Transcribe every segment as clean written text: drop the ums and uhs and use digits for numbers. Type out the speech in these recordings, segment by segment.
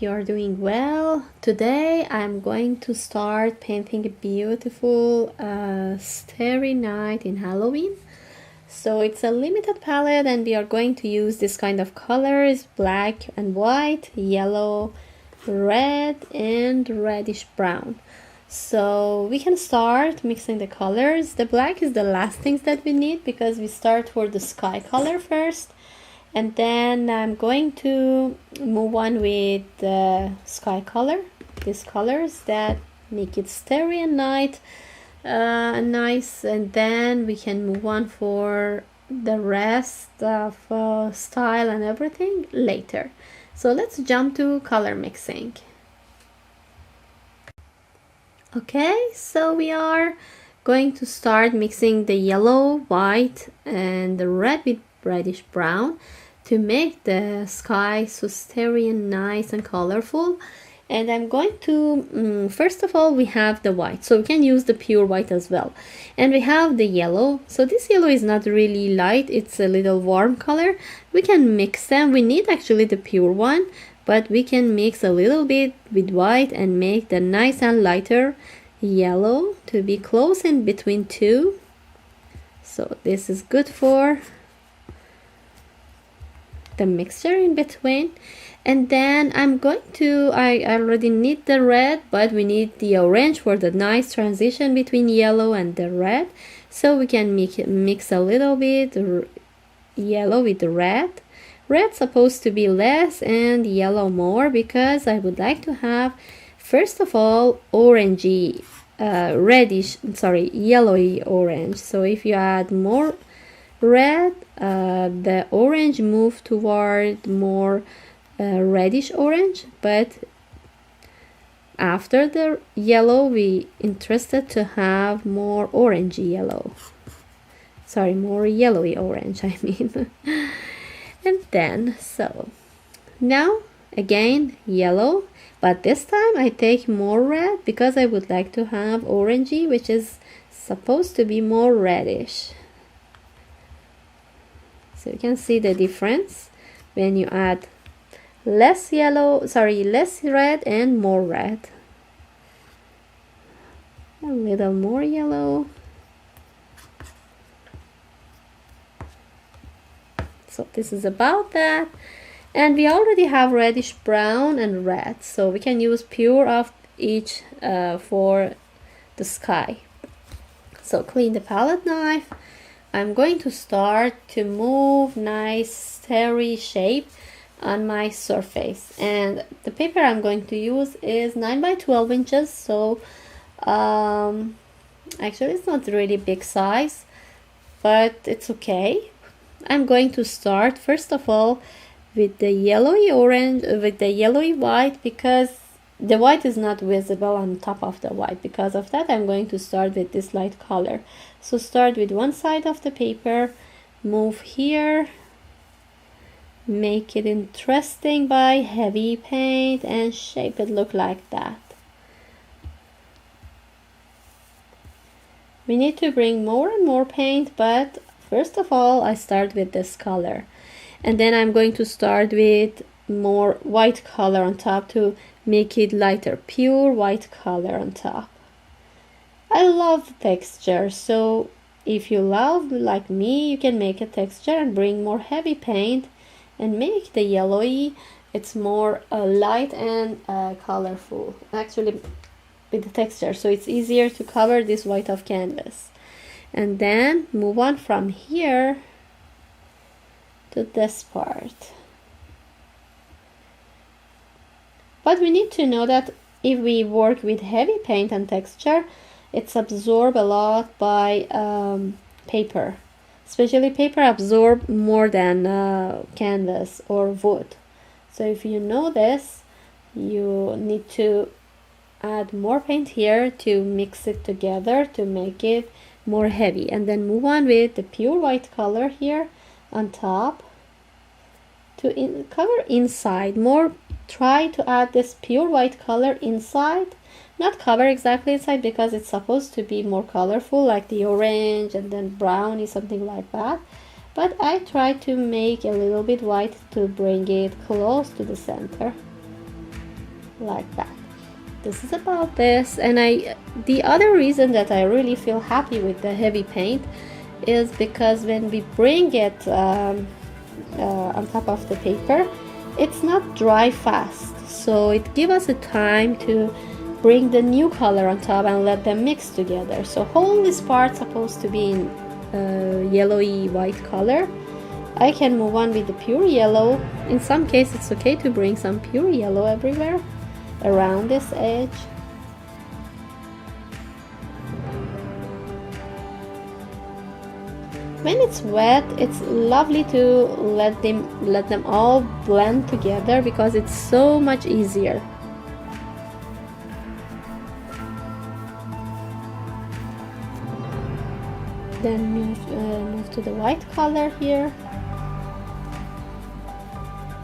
you are doing well. Today I'm going to start painting a beautiful starry night in Halloween. So it's a limited palette and we are going to use this kind of colors: black and white, yellow, red and reddish brown. So we can start mixing the colors. The black is the last things that we need because we start for the sky color first. And then I'm going to move on with the sky color, these colors that make it starry and nice. And then we can move on for the rest of style and everything later. So let's jump to color mixing. Okay, so we are going to start mixing the yellow, white and the red with reddish brown to make the sky so starry and nice and colorful. And I'm going to first of all, we have the white, so we can use the pure white as well, and we have the yellow. So this yellow is not really light, it's a little warm color. We can mix them. We need actually the pure one, but we can mix a little bit with white and make the nice and lighter yellow to be close in between two. So this is good for the mixture in between. And then I'm going to, I already need the red, but we need the orange for the nice transition between yellow and the red. So we can mix a little bit yellow with the red. Red supposed to be less and yellow more, because I would like to have first of all orangey yellowy orange. So if you add more red, the orange move toward more reddish orange, but after the yellow we interested to have more orangey yellow, more yellowy orange I mean. And then so now again yellow, but this time I take more red because I would like to have orangey, which is supposed to be more reddish. So you can see the difference when you add less red and more red. A little more yellow. So this is about that. And we already have reddish brown and red, so we can use pure of each for the sky. So clean the palette knife. I'm going to start to move nice starry shape on my surface, and the paper I'm going to use is 9 by 12 inches. So actually it's not really big size, but it's okay. I'm going to start first of all with the yellowy orange, with the yellowy white, because the white is not visible on top of the white. Because of that, I'm going to start with this light color. So start with one side of the paper, move here, make it interesting by heavy paint and shape it look like that. We need to bring more and more paint, but first of all I start with this color, and then I'm going to start with more white color on top to make it lighter, pure white color on top. I love texture, so if you love like me, you can make a texture and bring more heavy paint and make the yellowy, it's more light and colorful actually with the texture, so it's easier to cover this white of canvas. And then move on from here to this part. But we need to know that if we work with heavy paint and texture, it's absorbed a lot by paper. Especially paper absorb more than canvas or wood. So if you know this, you need to add more paint here to mix it together to make it more heavy. And then move on with the pure white color here on top to cover inside more. Try to add this pure white color inside, not cover exactly inside, because it's supposed to be more colorful like the orange and then browny, something like that. But I try to make a little bit white to bring it close to the center. like that. This is about this. And the other reason that I really feel happy with the heavy paint is because when we bring it on top of the paper, it's not dry fast, so it gives us a time to bring the new color on top and let them mix together. So whole this part supposed to be in yellowy white color. I can move on with the pure yellow. In some cases it's okay to bring some pure yellow everywhere around this edge. When it's wet, it's lovely to let them all blend together because it's so much easier. Then move to the white color here.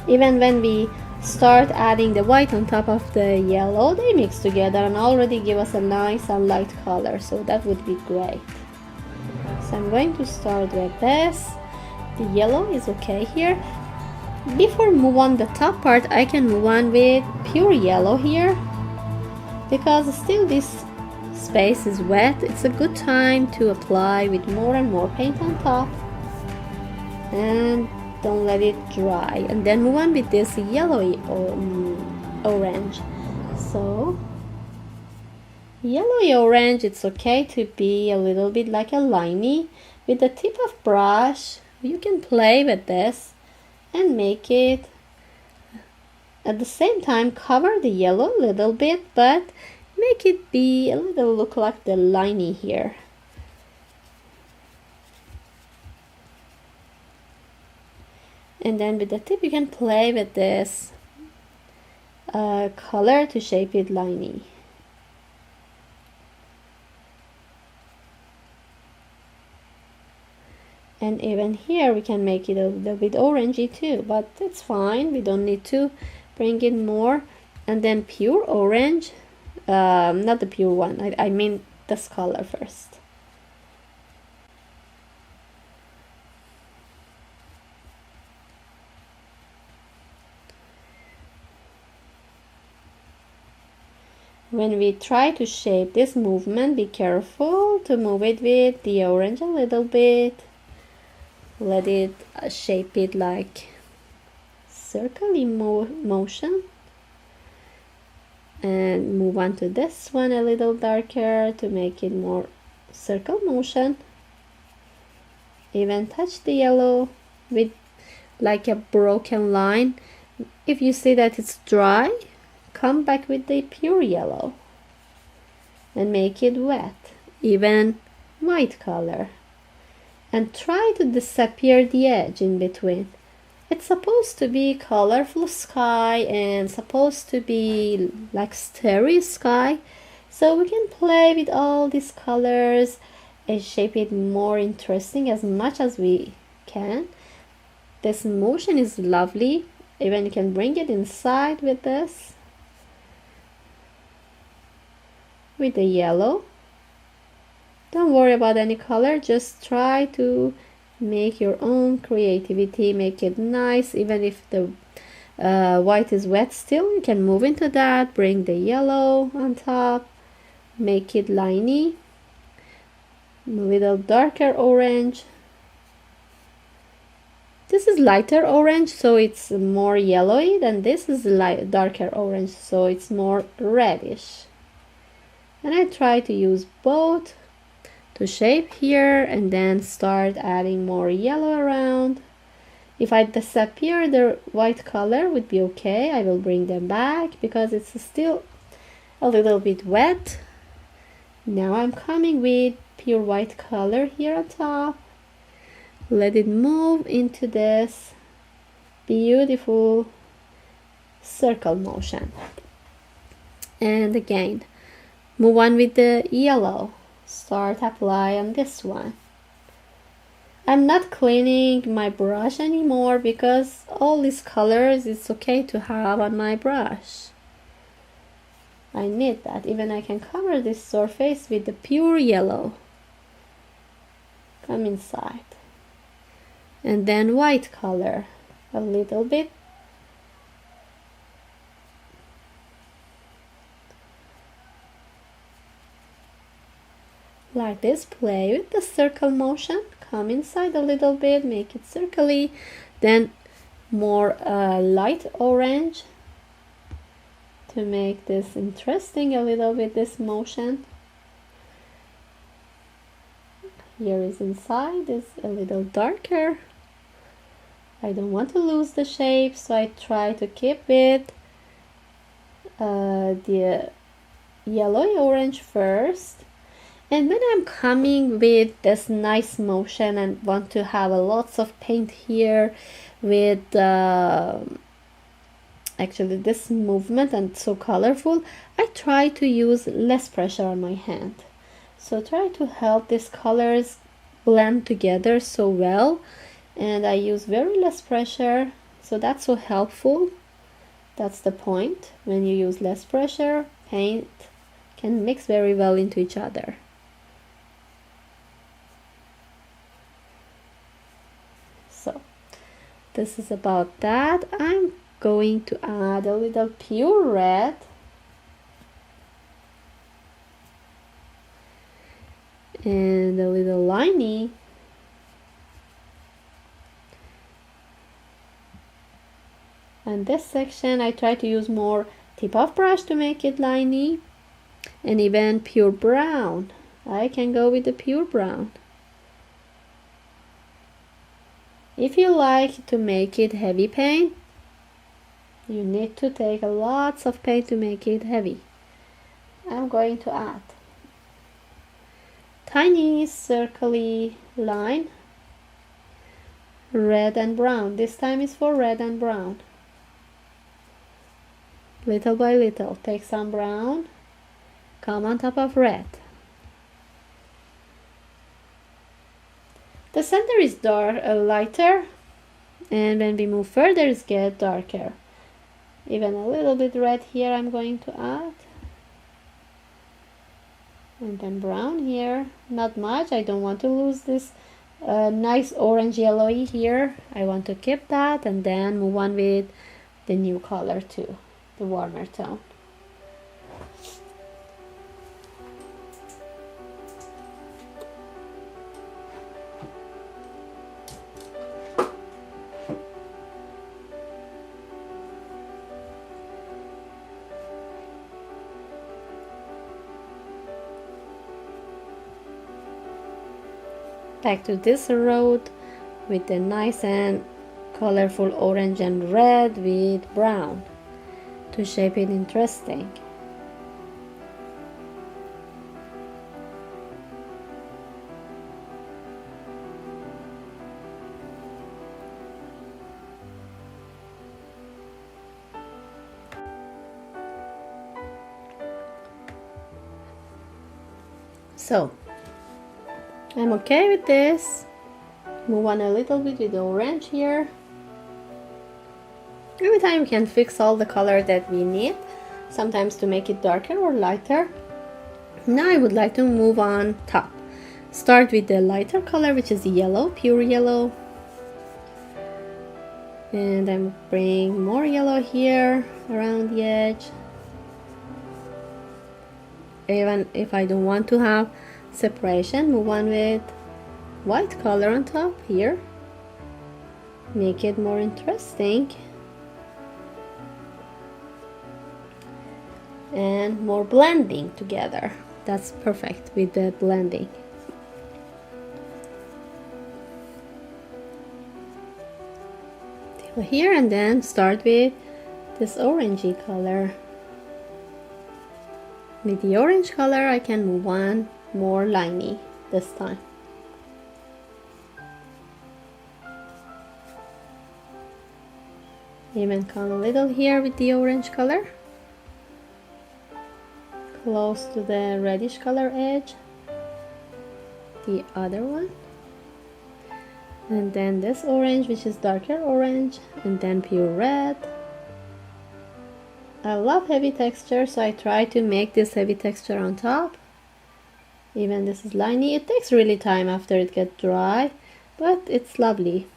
Even when we start adding the white on top of the yellow, they mix together and already give us a nice and light color, so that would be great. So I'm going to start with this. The yellow is okay here. Before move on the top part, I can move on with pure yellow here because still this space is wet. It's a good time to apply with more and more paint on top and don't let it dry, and then move on with this yellowy orange. So yellowy orange, it's okay to be a little bit like a liney. With the tip of brush you can play with this and make it at the same time cover the yellow a little bit, but make it be a little look like the liney here. And then with the tip you can play with this color to shape it liney. And even here we can make it a little bit orangey too, but it's fine, we don't need to bring in more. And then pure orange, not the pure one, I mean this color first. When we try to shape this movement, be careful to move it with the orange a little bit. Let it shape it like circle motion. And move on to this one a little darker to make it more circle motion. Even touch the yellow with like a broken line. If you see that it's dry, come back with the pure yellow and make it wet, even white color, and try to disappear the edge in between. It's supposed to be colorful sky and supposed to be like starry sky, so we can play with all these colors and shape it more interesting as much as we can. This motion is lovely. Even you can bring it inside with this, with the yellow. Don't worry about any color, just try to make your own creativity, make it nice. Even if the white is wet still, you can move into that, bring the yellow on top, make it liney, a little darker orange. This is lighter orange, so it's more yellowy, than this is light darker orange, so it's more reddish. And I try to use both to shape here and then start adding more yellow around. If I disappear the white color would be okay. I will bring them back because it's still a little bit wet. Now I'm coming with pure white color here on top. Let it move into this beautiful circle motion. And again, move on with the yellow. Start apply on this one. I'm not cleaning my brush anymore because all these colors it's okay to have on my brush. I need that. Even I can cover this surface with the pure yellow. Come inside. And then white color a little bit. like this. Play with the circle motion, come inside a little bit, make it circly, then more light orange to make this interesting a little bit, this motion. Here is inside, is a little darker. I don't want to lose the shape, so I try to keep it the yellowy orange first. And when I'm coming with this nice motion and want to have a lots of paint here with actually this movement and so colorful, I try to use less pressure on my hand. So try to help these colors blend together so well, and I use very less pressure, so that's so helpful. That's the point. When you use less pressure, paint can mix very well into each other. So this is about that. I'm going to add a little pure red and a little liney. And this section I try to use more tip of brush to make it liney, and even pure brown. I can go with the pure brown. If you like to make it heavy paint, you need to take lots of paint to make it heavy. I'm going to add tiny circly line, red and brown. This time is for red and brown. Little by little, take some brown, come on top of red. The center is dark, lighter, and when we move further, it gets darker. Even a little bit red here I'm going to add. And then brown here, not much. I don't want to lose this nice orange yellowy here. I want to keep that and then move on with the new color too, the warmer tone. Back to this road with the nice and colorful orange and red with brown to shape it interesting. So I'm okay with this. Move on a little bit with the orange here. Every time we can fix all the color that we need, sometimes to make it darker or lighter. Now I would like to move on top. Start with the lighter color, which is yellow, pure yellow. And I'm bringing more yellow here around the edge. Even if I don't want to have separation, move on with white color on top here. Make it more interesting. And more blending together. That's perfect with the blending. Till here, and then start with this orangey color. With the orange color I can move on more liney this time. Even come a little here with the orange color, close to the reddish color edge, the other one, and then this orange, which is darker orange, and then pure red. I love heavy texture, so I try to make this heavy texture on top. Even this is liney. It takes really time after it gets dry, but it's lovely.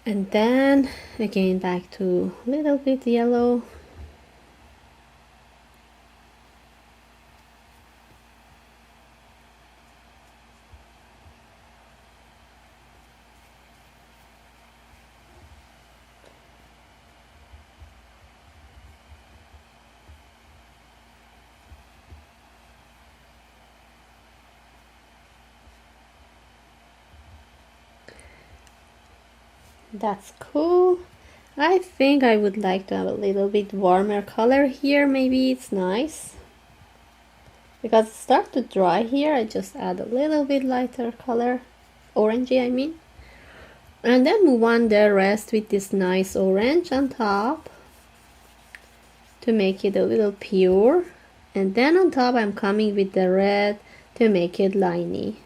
And then again back to a little bit yellow. That's cool. I think I would like to have a little bit warmer color here. Maybe it's nice. Because it starts to dry here, I just add a little bit lighter color. Orangey, I mean. And then move on the rest with this nice orange on top to make it a little pure. And then on top I'm coming with the red to make it liney.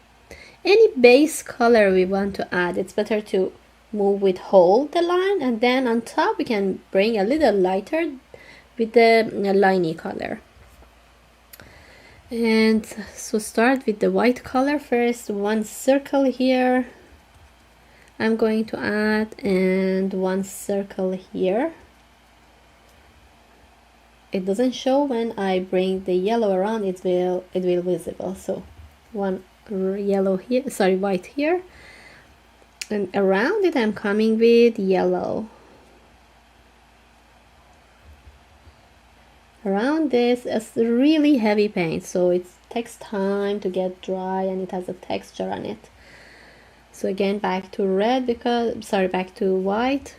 Any base color we want to add, it's better to move with hold the line, and then on top we can bring a little lighter with the liney color. And so start with the white color first. One circle here I'm going to add, and one circle here. It doesn't show when I bring the yellow around, it will visible. So one yellow here, sorry, white here, and around it I'm coming with yellow. Around this is really heavy paint, so it takes time to get dry and it has a texture on it. So again back to red, because back to white,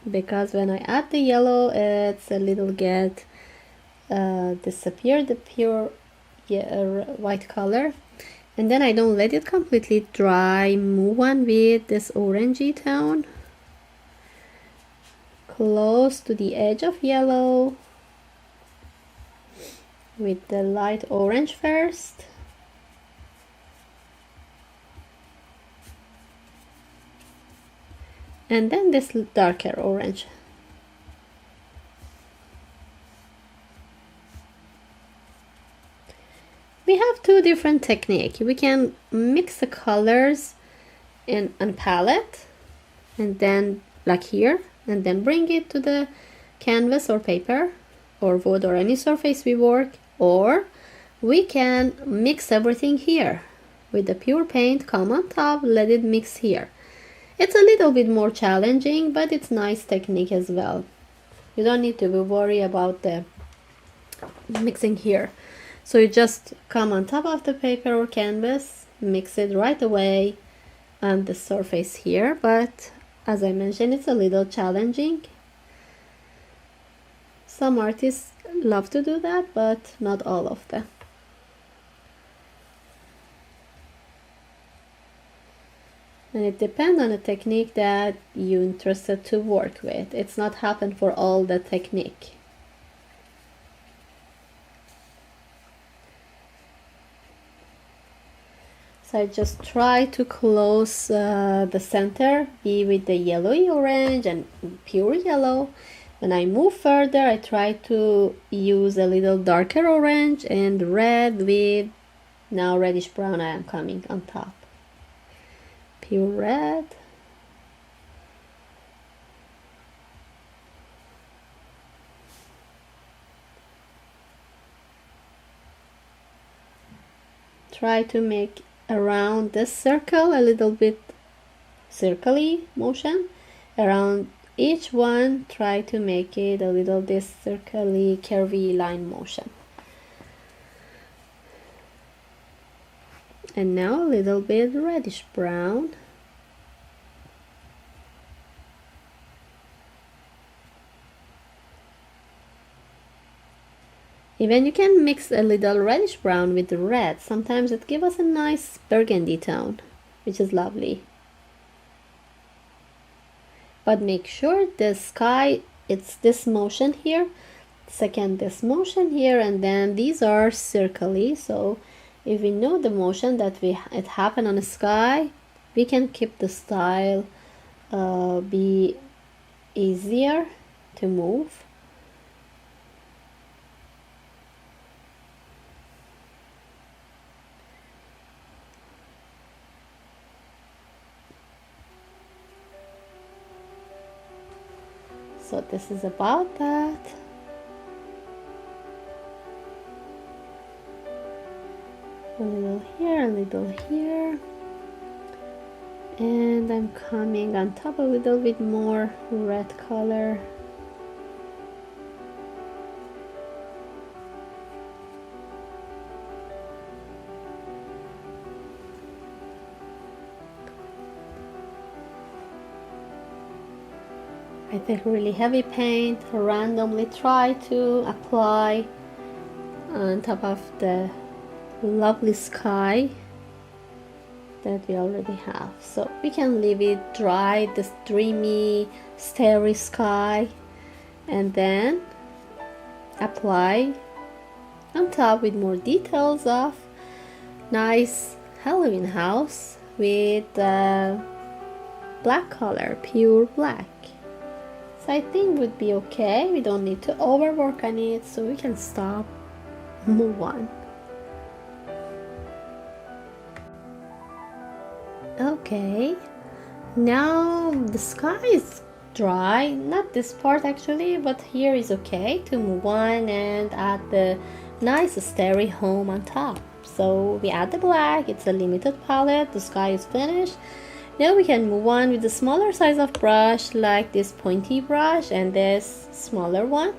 because when I add the yellow it's a little get disappear the pure white color. And then I don't let it completely dry, move on with this orangey tone close to the edge of yellow with the light orange first. And then this darker orange. We have two different techniques. We can mix the colors in a palette, and then like here, and then bring it to the canvas or paper or wood or any surface we work, or we can mix everything here with the pure paint, come on top, let it mix here. It's a little bit more challenging, but it's nice technique as well. You don't need to worry about the mixing here. So you just come on top of the paper or canvas, mix it right away on the surface here, but as I mentioned, it's a little challenging. Some artists love to do that, but not all of them. And it depends on the technique that you're interested to work with. It's not happen for all the technique. So I just try to close the center, be with the yellowy orange and pure yellow. When I move further, I try to use a little darker orange and red with now reddish brown. I am coming on top. Pure red. Try to make around this circle a little bit circly motion. Around each one, try to make it a little this circly curvy line motion. And now a little bit reddish brown. Even you can mix a little reddish brown with the red. Sometimes it gives us a nice burgundy tone, which is lovely. But make sure the sky, it's this motion here, second this motion here, and then these are circly. So if we know the motion that it happened on the sky, we can keep the style be easier to move. So this is about that. A little here, a little here. And I'm coming on top a little bit more red color. I take really heavy paint, randomly try to apply on top of the lovely sky that we already have. So we can leave it dry, this dreamy, starry sky, and then apply on top with more details of nice Halloween house with black color, pure black. So I think would be okay. We don't need to overwork on it, so we can stop, move on. Okay, now the sky is dry, not this part actually, but here is okay to move on and add the nice starry home on top. So we add the black, it's a limited palette, the sky is finished. Now we can move on with the smaller size of brush, like this pointy brush and this smaller one,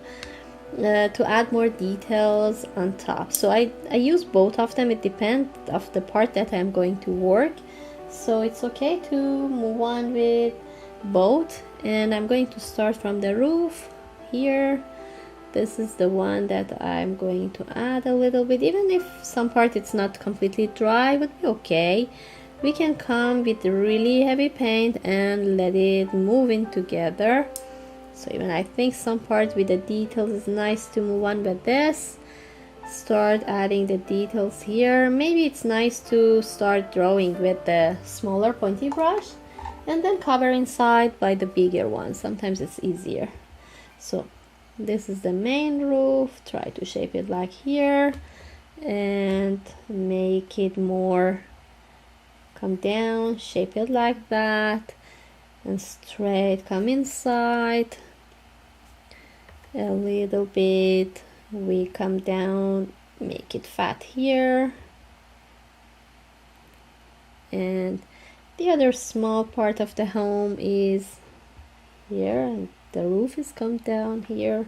to add more details on top. So I use both of them, it depends of the part that I'm going to work. So it's okay to move on with both, and I'm going to start from the roof here. This is the one that I'm going to add a little bit, even if some part it's not completely dry, would be okay. We can come with really heavy paint and let it move in together. So even I think some part with the details is nice to move on with this. Start adding the details here. Maybe it's nice to start drawing with the smaller pointy brush and then cover inside by the bigger one. Sometimes it's easier. So this is the main roof. Try to shape it like here and make it more come down, shape it like that, and straight come inside a little bit. We come down, make it fat here, and the other small part of the home is here, and the roof is come down here.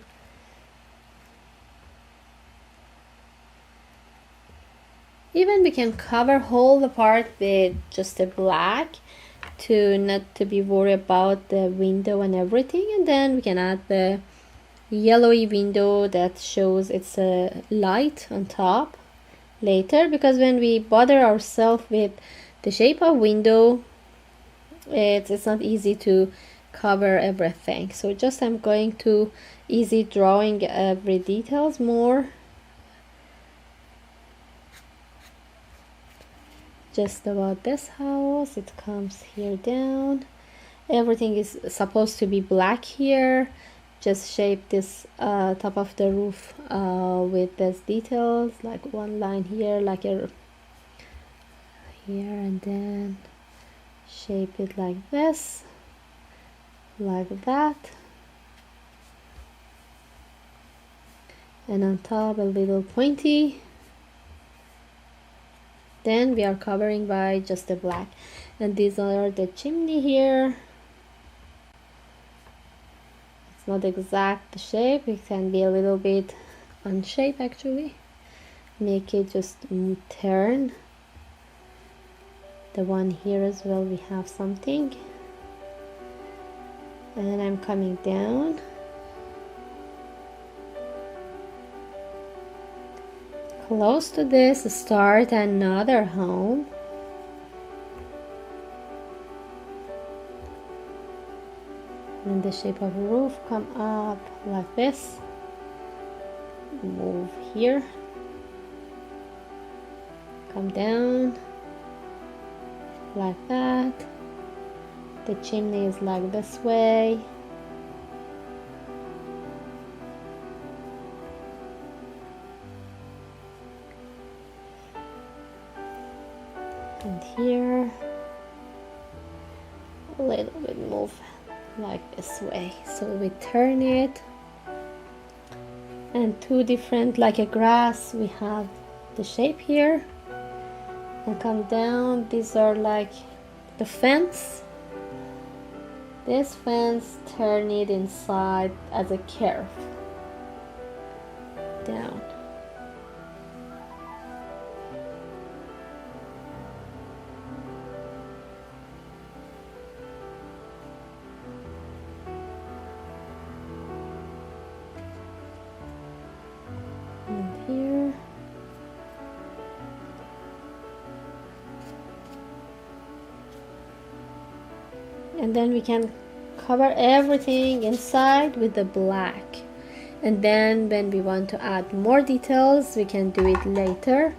Even we can cover whole the part with just a black to not to be worried about the window and everything, and then we can add the yellowy window that shows it's a light on top later, because when we bother ourselves with the shape of window, it's not easy to cover everything. So just I'm going to easy drawing every details more. Just about this house, it comes here down. Everything is supposed to be black here. Just shape this top of the roof with these details, like one line here, like a here, and then shape it like this, like that, and on top a little pointy. Then we are covering by just the black, and these are the chimney here. It's not exact shape, it can be a little bit unshape actually. Make it just turn. The one here as well, we have something, and I'm coming down. Close to this, start another home. And the shape of the roof come up like this. Move here. Come down like that. The chimney is like this way. And here a little bit move like this way. So we turn it, and two different, like a grass, we have the shape here, and come down. These are like the fence. This fence, turn it inside as a curve down. And here. And then we can cover everything inside with the black, and then when we want to add more details we can do it later.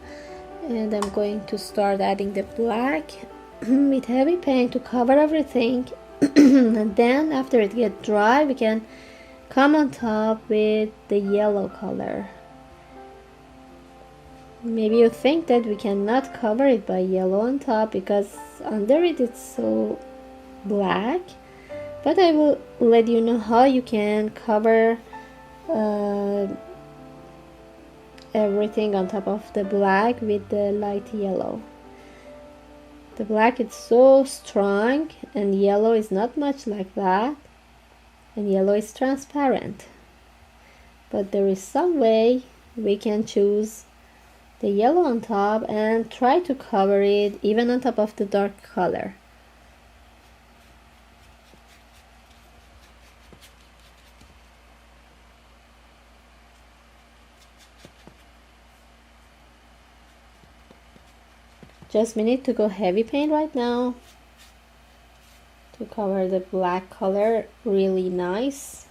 And I'm going to start adding the black with heavy paint to cover everything. And then after it gets dry we can come on top with the yellow color. Maybe you think that we cannot cover it by yellow on top because under it it's so black, but I will let you know how you can cover everything on top of the black with the light yellow. The black is so strong and yellow is not much like that, and yellow is transparent, but there is some way we can choose the yellow on top and try to cover it even on top of the dark color. Just we need to go heavy paint right now to cover the black color really nice.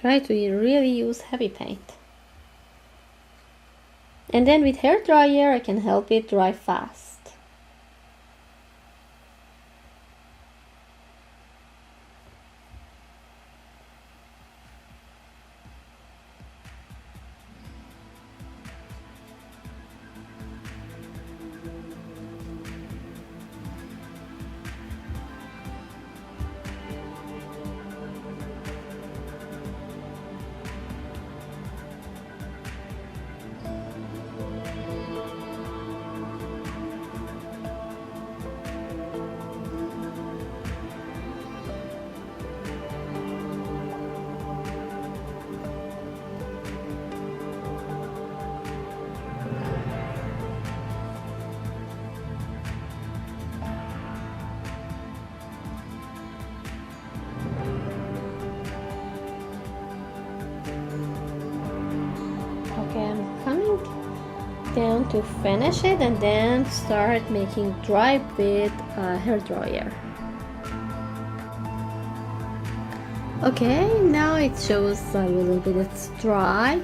Try to really use heavy paint. And then with hair dryer I can help it dry fast. Okay, I'm coming down to finish it and then start making dry with hair dryer. Okay, now it shows a little bit it's dry,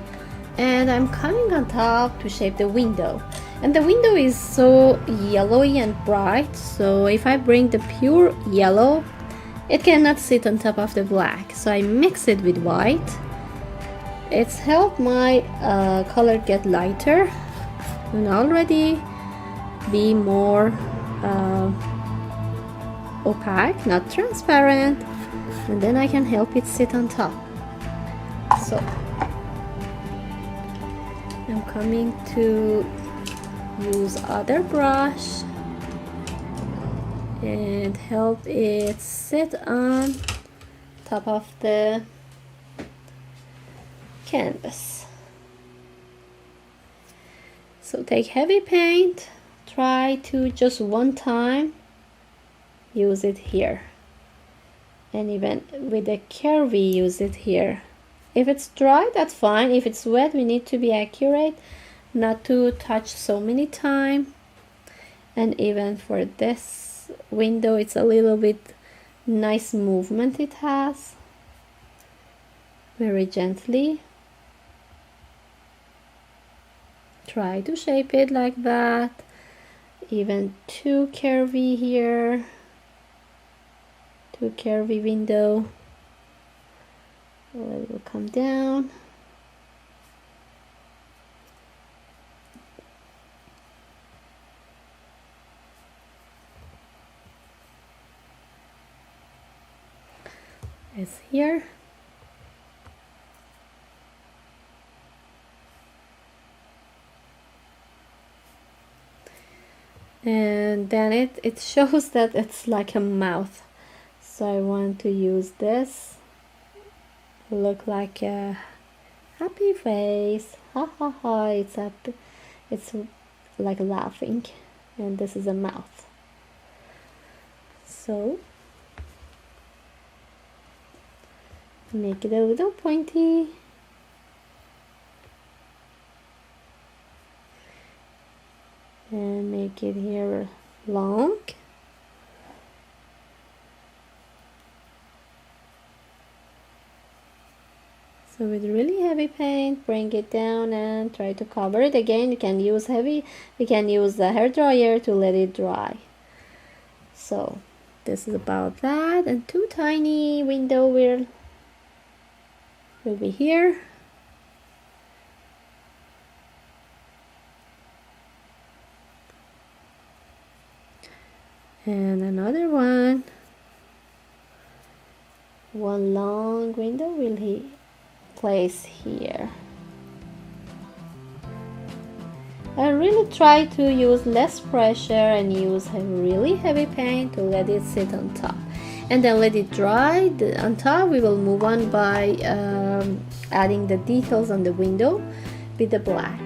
and I'm coming on top to shape the window. And the window is so yellowy and bright, so if I bring the pure yellow, it cannot sit on top of the black, so I mix it with white. It's helped my color get lighter and already be more opaque, not transparent, and then I can help it sit on top. So I'm coming to use other brush and help it sit on top of the canvas. So take heavy paint, try to just one time use it here, and even with the curvy use it here. If it's dry, that's fine. If it's wet, we need to be accurate, not to touch so many times. And even for this window, it's a little bit nice movement it has, very gently. try to shape it like that. Even too curvy here, too curvy window. It will come down. It's here. And then it shows that it's like a mouth, so I want to use this. Look like a happy face, ha ha ha. It's happy, it's like laughing, and this is a mouth. So make it a little pointy. And make it here long. So with really heavy paint, bring it down and try to cover it. Again, you can use heavy, you can use the hair dryer to let it dry. So this is about that, and two tiny window will be here. And another one long window will he place here. I really try to use less pressure and use a really heavy paint to let it sit on top, and then let it dry. On top we will move on by adding the details on the window with the black.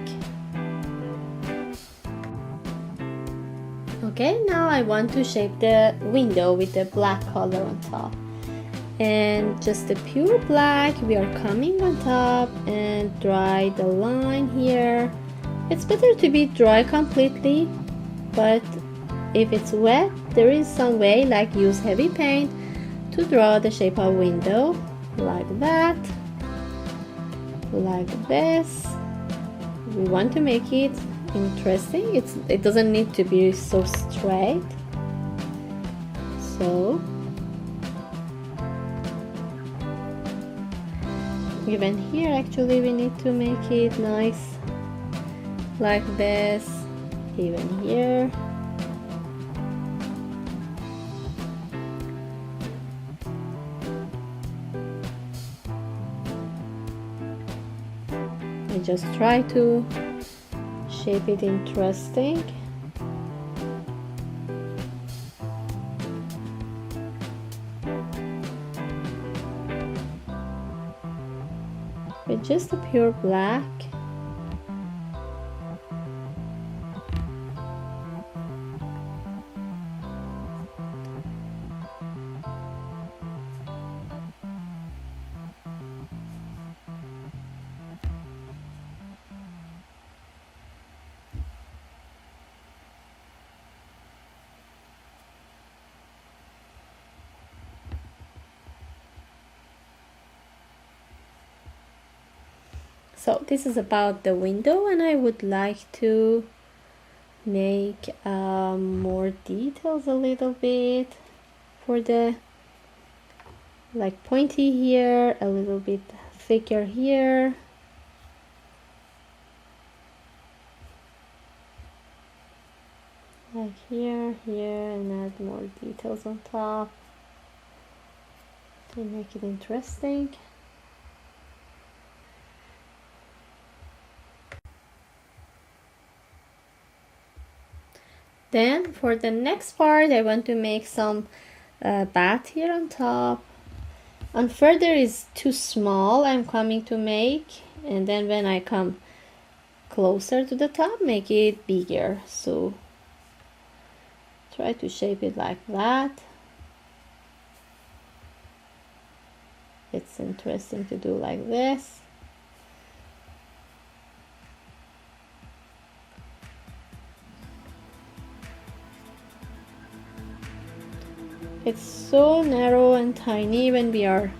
Okay, now I want to shape the window with the black color on top, and just the pure black we are coming on top and dry the line here. It's better to be dry completely, but if it's wet there is some way, like use heavy paint to draw the shape of window like that, like this. We want to make it interesting. It doesn't need to be so straight. So even here actually we need to make it nice like this. Even here. I just try to shape it interesting. With just a pure black. So this is about the window, and I would like to make more details a little bit for the like pointy here, a little bit thicker here. Like here, and add more details on top to make it interesting. Then for the next part I want to make some bat here on top. On further is too small, I'm coming to make, and then when I come closer to the top make it bigger. So try to shape it like that. It's interesting to do like this. It's so narrow and tiny when we are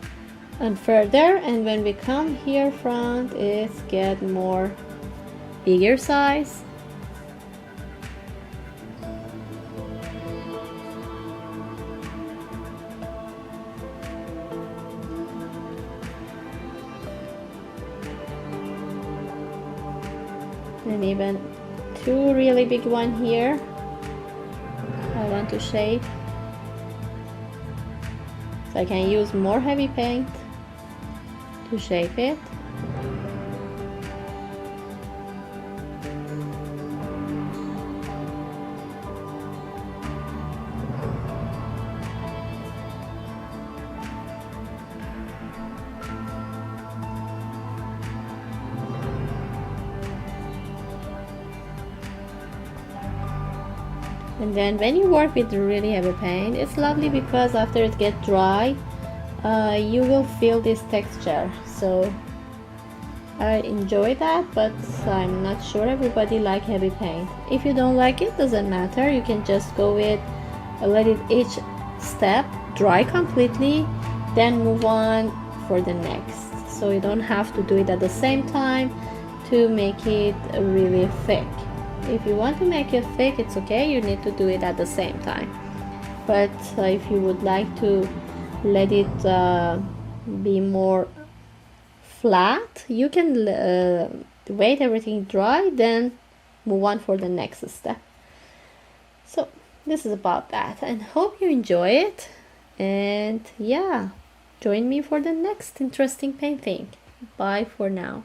on further, and when we come here front it's get more bigger size. And even two really big one here I want to shape, so I can use more heavy paint to shape it. And then when you work with really heavy paint, it's lovely because after it gets dry, you will feel this texture. So I enjoy that, but I'm not sure everybody like heavy paint. If you don't like it, doesn't matter. You can just go with, let it each step dry completely, then move on for the next. So you don't have to do it at the same time to make it really thick. If you want to make it thick, it's okay, you need to do it at the same time. But if you would like to let it be more flat, you can wait everything dry, then move on for the next step. So this is about that, and hope you enjoy it. And yeah, join me for the next interesting painting. Bye for now.